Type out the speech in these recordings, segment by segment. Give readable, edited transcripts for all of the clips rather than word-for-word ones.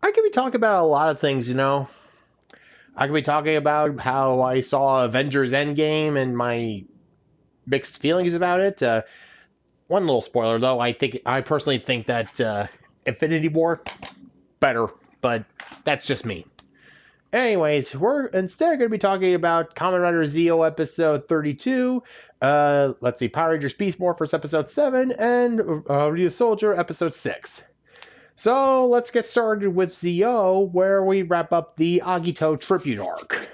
I could be talking about a lot of things, you know. I could be talking about how I saw Avengers Endgame and my mixed feelings about it. One little spoiler, though, I personally think that Infinity War better, but that's just me. Anyways, we're instead going to be talking about Kamen Rider Zeo episode 32. Let's see, Power Rangers Beast Morphers episode 7 and Ryusoulger episode 6. So let's get started with Zeo, where we wrap up the Agito tribute arc.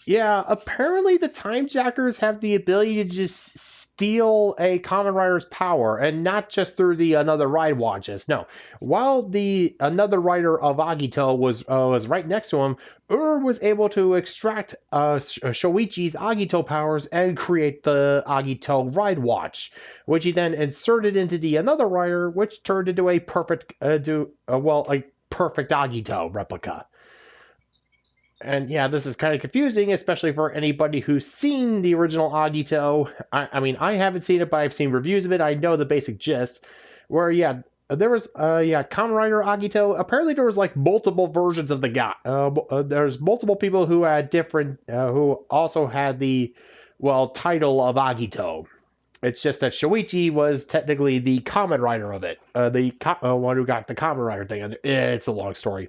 Yeah, apparently the Time Jackers have the ability to just steal a Kamen Rider's power, and not just through the Another Ride watches. No, while the Another Rider of Agito was right next to him, was able to extract Shoichi's Agito powers and create the Agito Ride Watch, which he then inserted into the Another Rider, which turned into a perfect, a perfect Agito replica. And yeah, this is kind of confusing, especially for anybody who's seen the original Agito. I mean, I haven't seen it, but I've seen reviews of it. I know the basic gist. Where, yeah, there was, Kamen Rider Agito. Apparently, there was, like, multiple versions of the guy. There's multiple people who had different, who also had the, title of Agito. It's just that Shoichi was technically the Kamen Rider of it. The one who got the Kamen Rider thing. And it's a long story.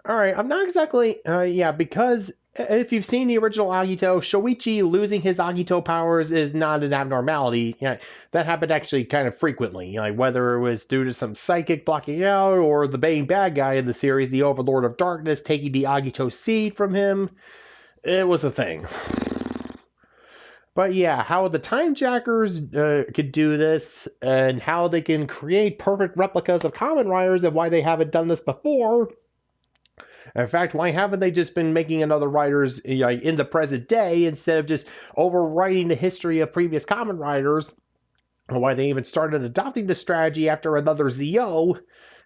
Alright, I'm not exactly, because if you've seen the original Agito, Shoichi losing his Agito powers is not an abnormality. Yeah, that happened actually kind of frequently, whether it was due to some psychic blocking out, or the main bad guy in the series, the Overlord of Darkness, taking the Agito seed from him. It was a thing. But yeah, how the Time Jackers could do this, and how they can create perfect replicas of Kamen Riders, and why they haven't done this before. In fact, why haven't they just been making another Riders in the present day instead of just overwriting the history of previous Kamen Riders? Or why they even started adopting the strategy after another Zeo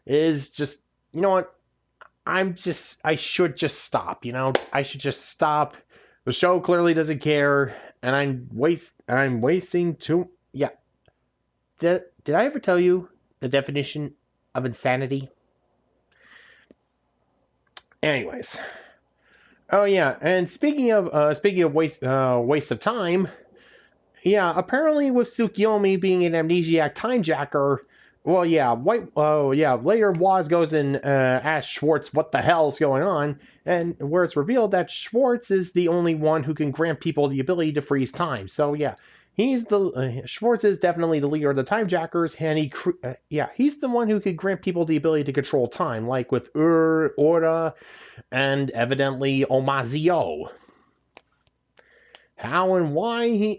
is just, you know what? I should just stop, I should just stop. The show clearly doesn't care, and I'm wasting too, yeah. Did I ever tell you the definition of insanity? Anyways, oh yeah, and speaking of waste of time, yeah, apparently with Tsukiyomi being an amnesiac time jacker, later Waz goes and asks Schwartz what the hell's going on, and where it's revealed that Schwartz is the only one who can grant people the ability to freeze time. So yeah, Schwartz is definitely the leader of the Time Jackers, and he's the one who could grant people the ability to control time, like with Ora, and evidently Omazio. How and why he's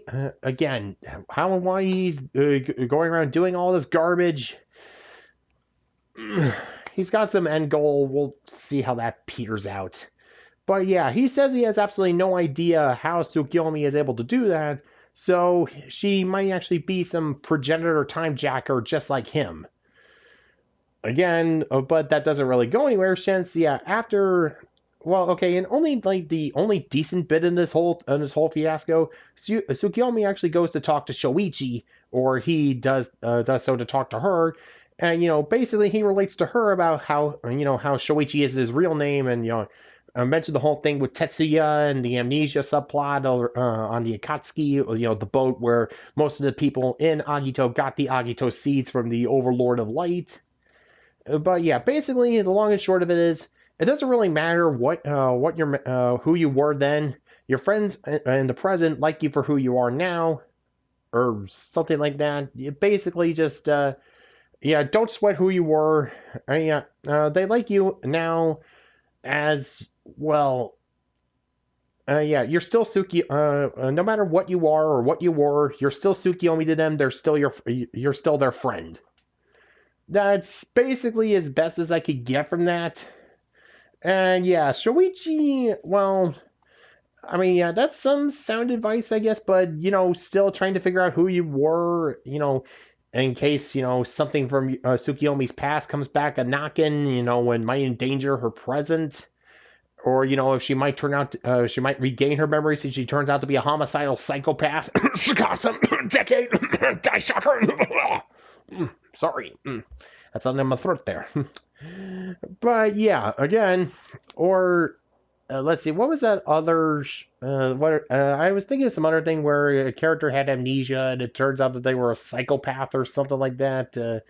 going around doing all this garbage? He's got some end goal. We'll see how that peters out. But yeah, he says he has absolutely no idea how Tsukiyomi is able to do that. So she might actually be some progenitor time jacker just like him. Again, but that doesn't really go anywhere since, and the only decent bit in this whole fiasco, Tsukiyomi actually goes to talk to Shoichi, or he does so to talk to her, and basically he relates to her about how Shoichi is his real name, and I mentioned the whole thing with Tetsuya and the amnesia subplot on the Akatsuki, the boat where most of the people in Agito got the Agito seeds from the Overlord of Light. But yeah, basically the long and short of it is, it doesn't really matter who you were then. Your friends in the present like you for who you are now, or something like that. You basically just don't sweat who you were. They like you now as well. You're still Tsukiyomi. No matter what you are or what you were, you're still Tsukiyomi to them. You're still their friend. That's basically as best as I could get from that. And yeah, Shoichi, that's some sound advice, I guess, but, still trying to figure out who you were, in case, something from Tsukiyomi's past comes back a knockin', and might endanger her present. Or, if she might she might regain her memory since she turns out to be a homicidal psychopath. Decade, die shocker. Sorry. That's on my throat there. But yeah, again, or let's see, what was that other? I was thinking of some other thing where a character had amnesia, and it turns out that they were a psychopath or something like that.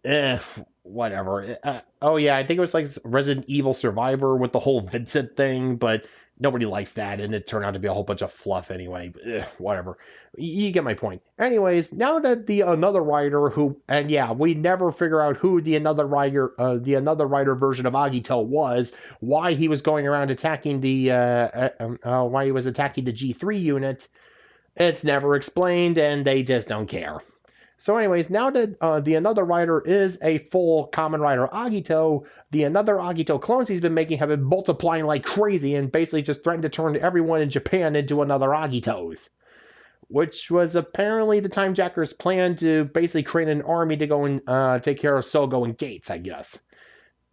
Eh, whatever. Oh yeah, I think it was like Resident Evil Survivor with the whole Vincent thing, but nobody likes that, and it turned out to be a whole bunch of fluff anyway. Whatever. You get my point. Anyways, now that the another writer who, and yeah, we never figure out who the another writer version of Agito was, why he was going around attacking why he was attacking the G3 unit. It's never explained, and they just don't care. So, anyways, now that the another writer is a full common writer Agito, the another Agito clones he's been making have been multiplying like crazy and basically just threatened to turn everyone in Japan into another Agitos. Which was apparently the Time Jacker's plan to basically create an army to go and take care of Sogo and Gates, I guess.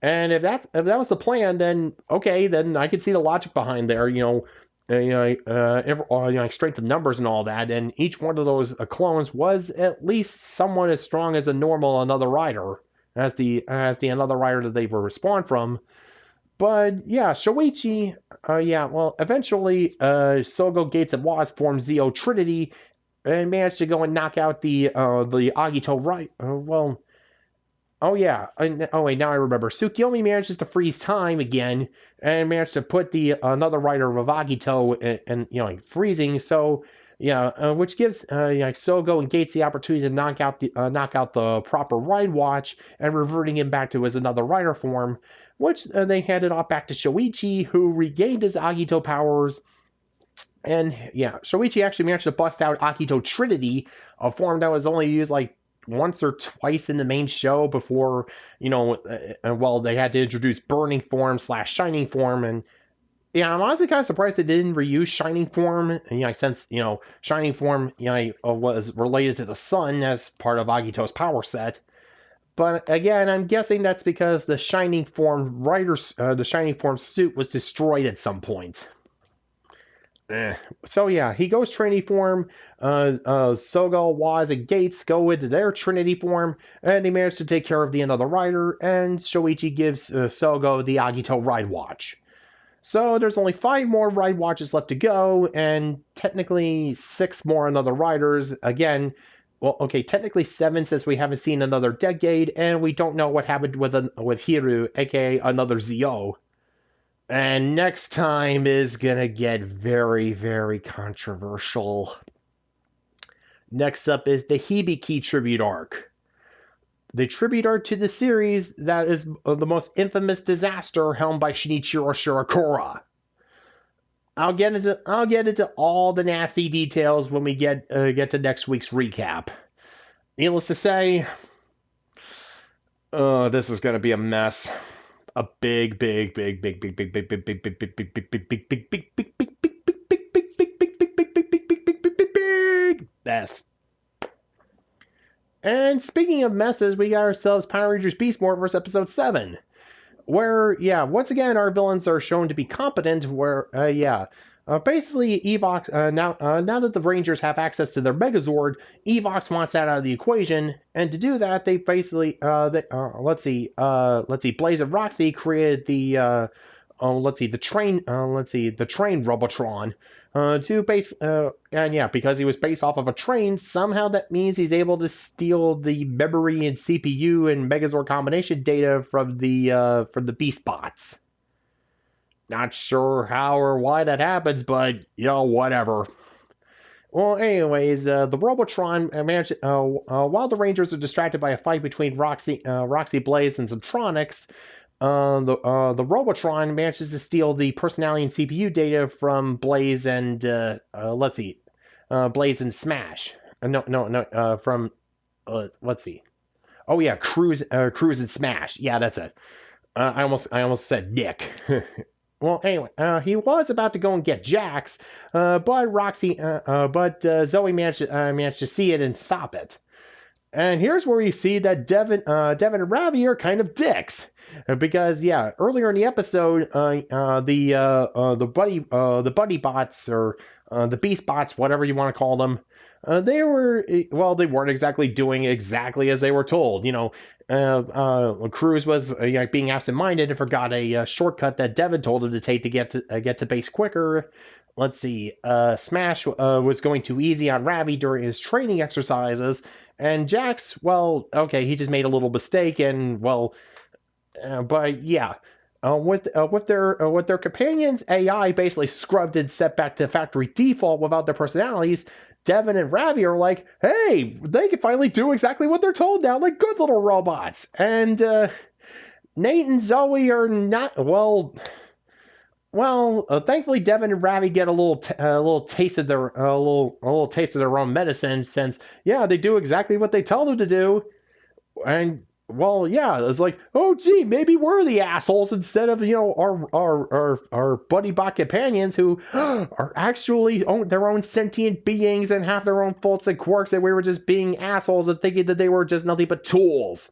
And if that was the plan, then okay, then I could see the logic behind there. Strength of numbers and all that, and each one of those clones was at least somewhat as strong as a normal another rider, as the another rider that they were spawned from. But yeah, Shoichi, eventually Sogo, Gates, and Waz formed Zeo Trinity and managed to go and knock out the Agito right. Oh yeah. Oh wait, now I remember. Tsukiyomi manages to freeze time again and managed to put the another rider of Agito in freezing. So yeah, which gives Sogo and Gates the opportunity to knock out the proper Ride Watch and reverting him back to his another rider form, which they handed off back to Shoichi, who regained his Agito powers. And yeah, Shoichi actually managed to bust out Agito Trinity, a form that was only used like once or twice in the main show before, they had to introduce Burning Form / Shining Form. And yeah, I'm honestly kind of surprised they didn't reuse Shining Form, since, Shining Form, was related to the sun as part of Agito's power set. But again, I'm guessing that's because the Shining Form suit was destroyed at some point. So yeah, he goes Trinity form. Sogo, Waz, and Gates go into their Trinity form, and they manage to take care of the another rider. And Shoichi gives Sogo the Agito Ride Watch. So there's only 5 more Ride Watches left to go, and technically 6 more another riders. Again, well, okay, technically 7 since we haven't seen another Decade, and we don't know what happened with Hiru, aka another Zeo. And next time is gonna get very, very controversial. Next up is the Hibiki tribute arc. The tribute arc to the series that is the most infamous disaster helmed by Shinichiro Shirakura. I'll get into all the nasty details when we get to next week's recap. Needless to say, this is gonna be a mess. A big mess. And speaking of messes, we got ourselves Power Rangers Beast Morphers episode 7. Where, once again, our villains are shown to be competent, basically, Evox, now that the Rangers have access to their Megazord, Evox wants that out of the equation, and to do that, they basically, Blaze and Roxy created the train Robotron, because he was based off of a train, somehow that means he's able to steal the memory and CPU and Megazord combination data from the Beast bots. Not sure how or why that happens, but, whatever. Well, anyways, the Robotron managed, while the Rangers are distracted by a fight between Roxy, Blaze, and some Tronics, the Robotron manages to steal the personality and CPU data from Blaze and, Blaze and Smash. Cruz and Smash. Yeah, that's it. I almost said Nick. Well, anyway, he was about to go and get Jax, but Zoe managed to see it and stop it. And here's where we see that Devon and Ravy are kind of dicks, because earlier in the episode, the buddy bots, or the Beast bots, whatever you want to call them, they were, well, they weren't exactly doing exactly as they were told. Cruz was being absent-minded and forgot a shortcut that Devon told him to take to get to base quicker. Let's see. Smash was going too easy on Ravy during his training exercises, and Jax, well, okay, he just made a little mistake, and well, but yeah. With their companions, AI basically scrubbed and set back to factory default without their personalities. Devon and Ravy are like, hey, they can finally do exactly what they're told now, like good little robots. And Nate and Zoe are not thankfully Devon and Ravy get a little taste of their a little taste of their own medicine, since yeah, they do exactly what they tell them to do. And well, yeah, it's like, oh gee, maybe we're the assholes instead of our buddy bot companions who are actually their own sentient beings and have their own faults and quirks, and we were just being assholes and thinking that they were just nothing but tools,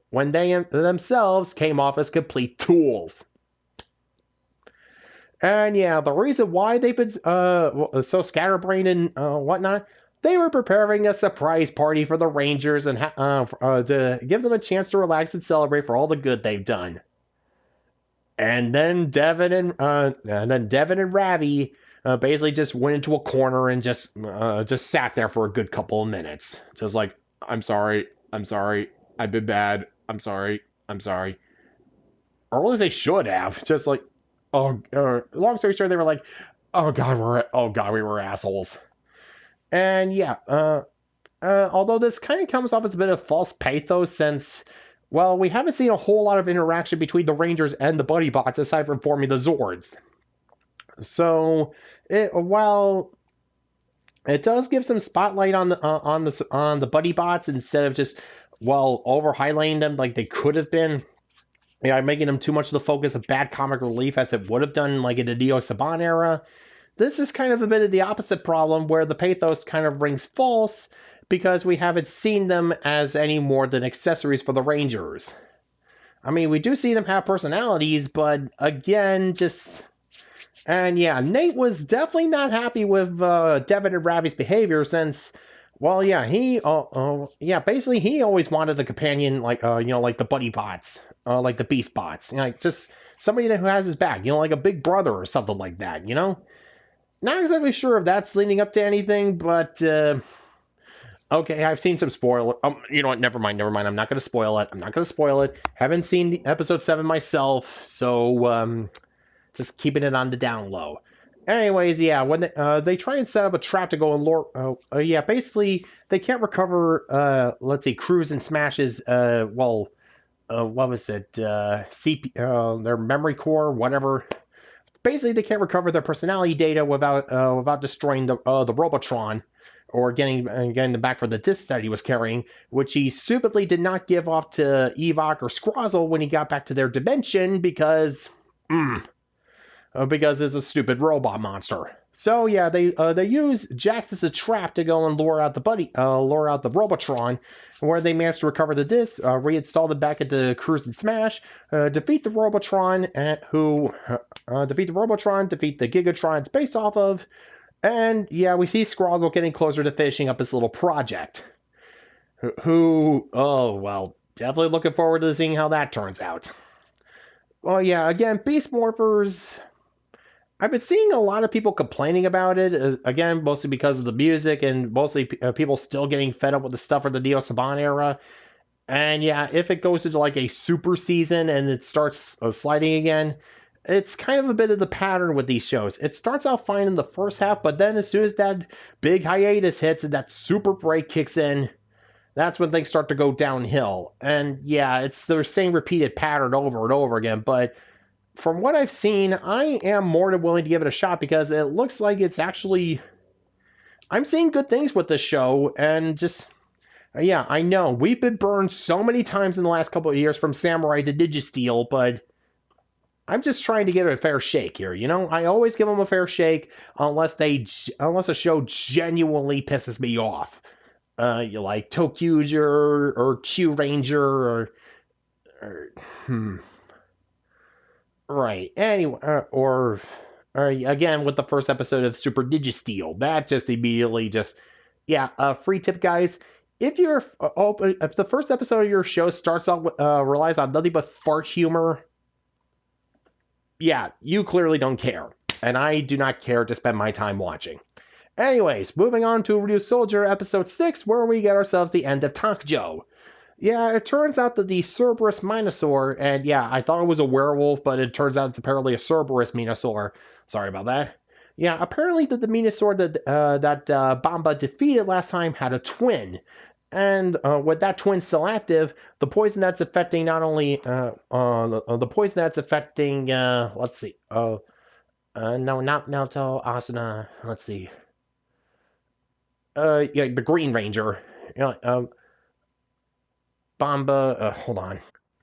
when they themselves came off as complete tools. And yeah, the reason why they've been so scatterbrained and whatnot, they were preparing a surprise party for the Rangers and to give them a chance to relax and celebrate for all the good they've done. And then Devon and Ravy basically just went into a corner and just sat there for a good couple of minutes, just like, I'm sorry, I've been bad, I'm sorry. Or at least they should have, just like, long story short, they were like, oh god, we were assholes. And yeah, although this kind of comes off as a bit of false pathos, since, well, we haven't seen a whole lot of interaction between the Rangers and the Buddy Bots aside from forming the Zords. So, while it does give some spotlight on the Buddy Bots instead of just, well, over highlighting them like they could have been, yeah, making them too much of the focus of bad comic relief as it would have done like in the Neo Saban era. This is kind of a bit of the opposite problem, where the pathos kind of rings false because we haven't seen them as any more than accessories for the Rangers. I mean, we do see them have personalities, but again, and yeah, Nate was definitely not happy with Devon and Ravy's behavior, since, well, yeah, basically he always wanted the companion, like, like the Buddy Bots, like the Beast Bots, just somebody who has his back, like a big brother or something like that, Not exactly sure if that's leading up to anything, but okay, I've seen some spoiler. You know what? Never mind. I'm not going to spoil it. Haven't seen episode 7 myself, so just keeping it on the down low. Anyways, yeah, when they try and set up a trap to go and lure, basically they can't recover. Let's see, Cruz and Smash's. What was it? Their memory core, whatever. Basically, they can't recover their personality data without destroying the Robotron, or getting them back for the disc that he was carrying, which he stupidly did not give off to Evok or Scrozzle when he got back to their dimension because it's a stupid robot monster. So yeah, they use Jax as a trap to go and lure out the Robotron, where they managed to recover the disc, reinstall it back into Cruise and Smash, defeat the Robotron, defeat the Gigatron it's based off of, and yeah, we see Scrozzle getting closer to finishing up his little project. Definitely looking forward to seeing how that turns out. Well, yeah, again, Beast Morphers, I've been seeing a lot of people complaining about it, again, mostly because of the music, and mostly people still getting fed up with the stuff from the Neo Saban era. And yeah, if it goes into like a super season and it starts sliding again, it's kind of a bit of the pattern with these shows. It starts out fine in the first half, but then as soon as that big hiatus hits and that super break kicks in, that's when things start to go downhill. And yeah, it's the same repeated pattern over and over again, but from what I've seen, I am more than willing to give it a shot, because it looks like it's actually, I'm seeing good things with this show, and just, yeah, I know, we've been burned so many times in the last couple of years from Samurai to Digisteel, but I'm just trying to give it a fair shake here, I always give them a fair shake, unless a show genuinely pisses me off. You like Tokusatsu or Q Ranger or right. Anyway, or again with the first episode of Super Digisteel, that just immediately just Yeah, free tip, guys. If you're if the first episode of your show starts off relies on nothing but fart humor, yeah, you clearly don't care, and I do not care to spend my time watching. Anyways, moving on to Ryusoulger episode 6, where we get ourselves the end of Tankjo. Yeah, it turns out that the Cerberus Minosaur, and yeah, I thought it was a werewolf, but it turns out it's apparently a Cerberus Minosaur. Sorry about that. Yeah, apparently the Minosaur that Bamba defeated last time had a twin. And with that twin still active, the poison that's affecting not only the poison that's affecting let's see, no, not Naoto Asuna. Let's see, yeah, the Green Ranger, Bamba. Hold on,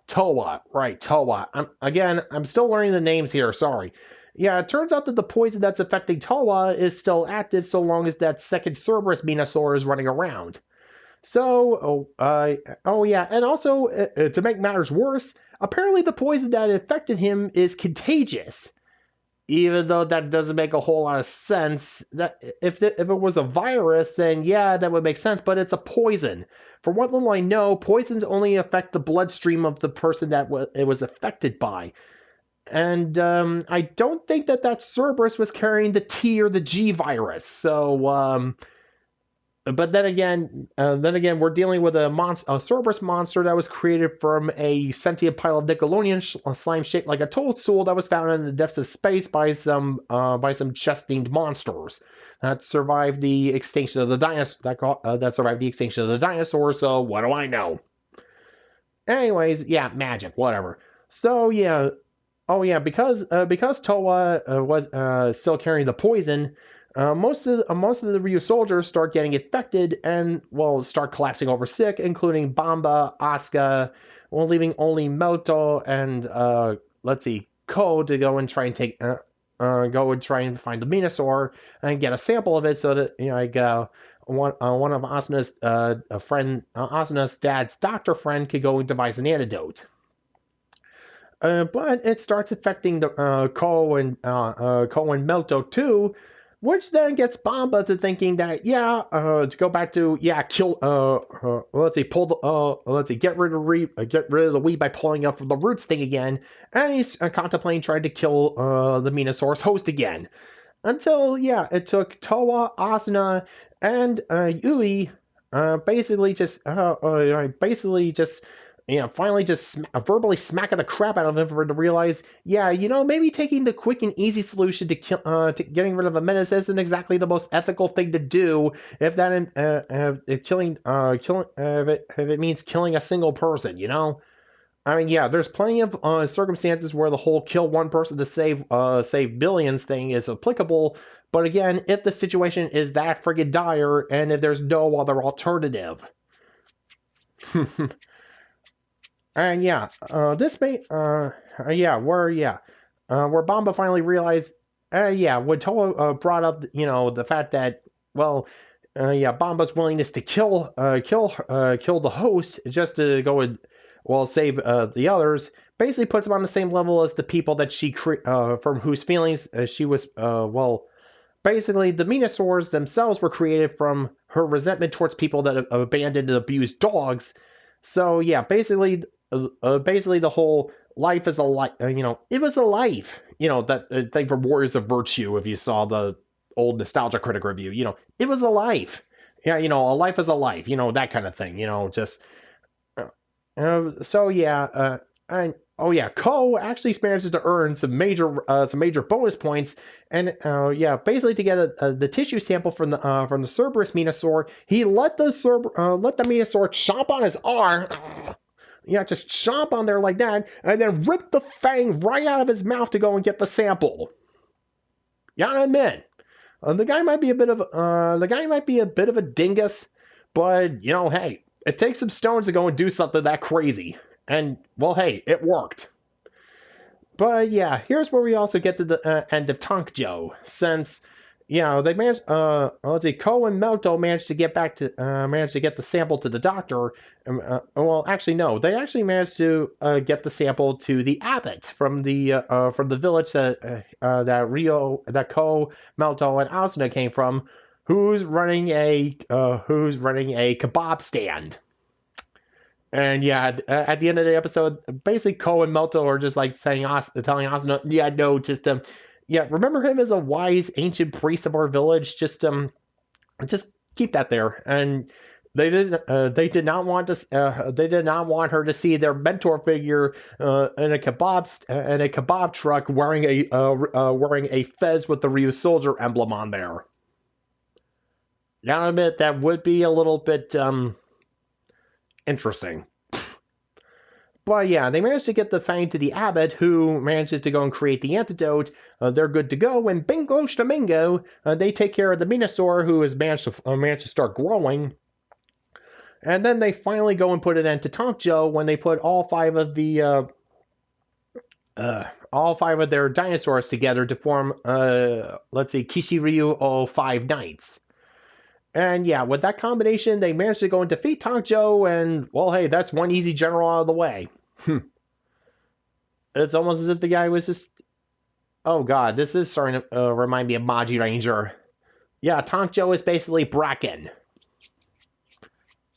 Towa, right? Towa. I'm still learning the names here. Sorry. Yeah, it turns out that the poison that's affecting Towa is still active so long as that second Cerberus Minosaur is running around. So, oh yeah, and also to make matters worse, apparently the poison that affected him is contagious. Even though that doesn't make a whole lot of sense. That if it was a virus, then yeah, that would make sense. But it's a poison. For what little I know, poisons only affect the bloodstream of the person that it was affected by. And I don't think that Cerberus was carrying the T or the G virus. So but we're dealing with a Cerberus monster that was created from a sentient pile of Nickelodeon slime shaped like a toadstool that was found in the depths of space by some chest-themed monsters that survived the extinction of the dinosaur. That survived the extinction of the dinosaurs. So what do I know? Anyways, yeah, magic, whatever. So yeah, oh yeah, because Towa was still carrying the poison. Most of the Ryusoulgers start getting infected and start collapsing over sick, including Bamba, Asuka, leaving only Moto and let's see, Ko to go and try and find the Minosaur and get a sample of it so that one of Asuna's Asuna's dad's doctor friend could go and devise an antidote. But it starts affecting the Ko and Moto too, which then gets Bamba to thinking that to go back to kill get rid of the weed by pulling up from the roots thing again, and he's contemplating trying to kill the Minosaur's host again, until it took Towa, Asuna, and Yui finally just verbally smacking the crap out of him for him to realize, maybe taking the quick and easy solution to getting rid of a menace isn't exactly the most ethical thing to do if it means killing a single person, I mean, yeah, there's plenty of circumstances where the whole kill one person to save billions thing is applicable, but again, if the situation is that friggin' dire and if there's no other alternative. And where Bamba finally realized, when Toa brought up, the fact that, Bamba's willingness to kill the host just to go and, save the others, basically puts him on the same level as the people that from whose feelings she was, basically the Minosaurs themselves were created from her resentment towards people that abandoned and abused dogs. So yeah, basically the whole life is a life, it was a life, that thing from Warriors of Virtue, if you saw the old Nostalgia Critic review, it was a life. Yeah, a life is a life, that kind of thing, Ko actually manages to earn some major bonus points, and basically to get the tissue sample from the Cerberus Minosaur, he let the Minosaur chomp on his arm. Just chomp on there like that, and then rip the fang right out of his mouth to go and get the sample. Yeah, I admit, the guy might be a bit of a dingus, but hey, it takes some stones to go and do something that crazy, and hey, it worked. But yeah, here's where we also get to the end of Tankjo, since they managed. Ko and Moto managed to get the sample to the doctor. Actually, no, they actually managed to get the sample to the abbot from the village that Ko, Moto, and Asuna came from, who's running a kebab stand. And yeah, at the end of the episode, basically Ko and Melto are just like telling Asuna, yeah, no, yeah, remember him as a wise ancient priest of our village. Just keep that there. And they did not want her to see their mentor figure in a kebab truck wearing a fez with the Ryusoulger emblem on there. Now, I admit that would be a little bit interesting. But yeah, they managed to get the Fang to the abbot, who manages to go and create the antidote. They're good to go, and bingo shamingo, they take care of the Minosaur, who has managed to start growing. And then they finally go and put an end to Tonkjo when they put all five of their dinosaurs together to form, Kishiryu 5 Knights. And yeah, with that combination, they managed to go and defeat Tonkjo, and, well, hey, that's one easy general out of the way. It's almost as if the guy was just... Oh god, this is starting to remind me of Maji Ranger. Yeah, Tonkjo is basically Bracken.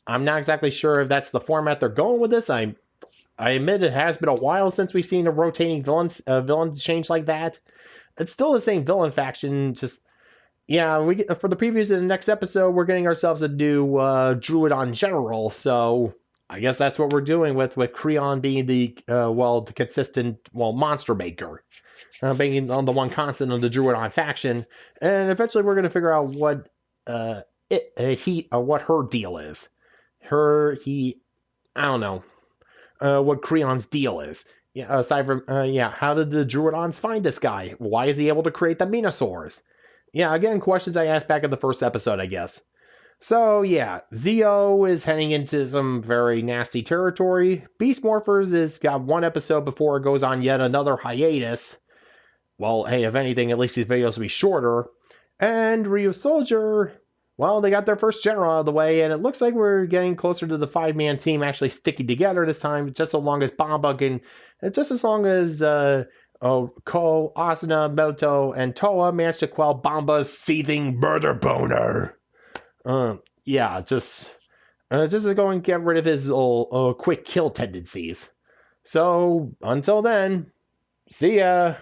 I'm not exactly sure if that's the format they're going with this. I admit it has been a while since we've seen a rotating villain change like that. It's still the same villain faction, just... Yeah, for the previews in the next episode, we're getting ourselves a new Druidon General, so I guess that's what we're doing with Creon being the consistent, monster maker, being on the one constant of the Druidon faction, and eventually we're going to figure out what her deal is. I don't know, what Creon's deal is. Yeah, aside from, how did the Druidons find this guy? Why is he able to create the Minosaurs? Yeah, again, questions I asked back in the first episode, I guess. So, yeah, Zeo is heading into some very nasty territory. Beast Morphers has got one episode before it goes on yet another hiatus. Well, hey, if anything, at least these videos will be shorter. And Ryusoulger, well, they got their first general out of the way, and it looks like we're getting closer to the 5-man team actually sticking together this time, just as long as Ko, Asuna, Melto, and Toa managed to quell Bamba's seething murder boner. Just to go and get rid of his quick kill tendencies. So, until then, see ya!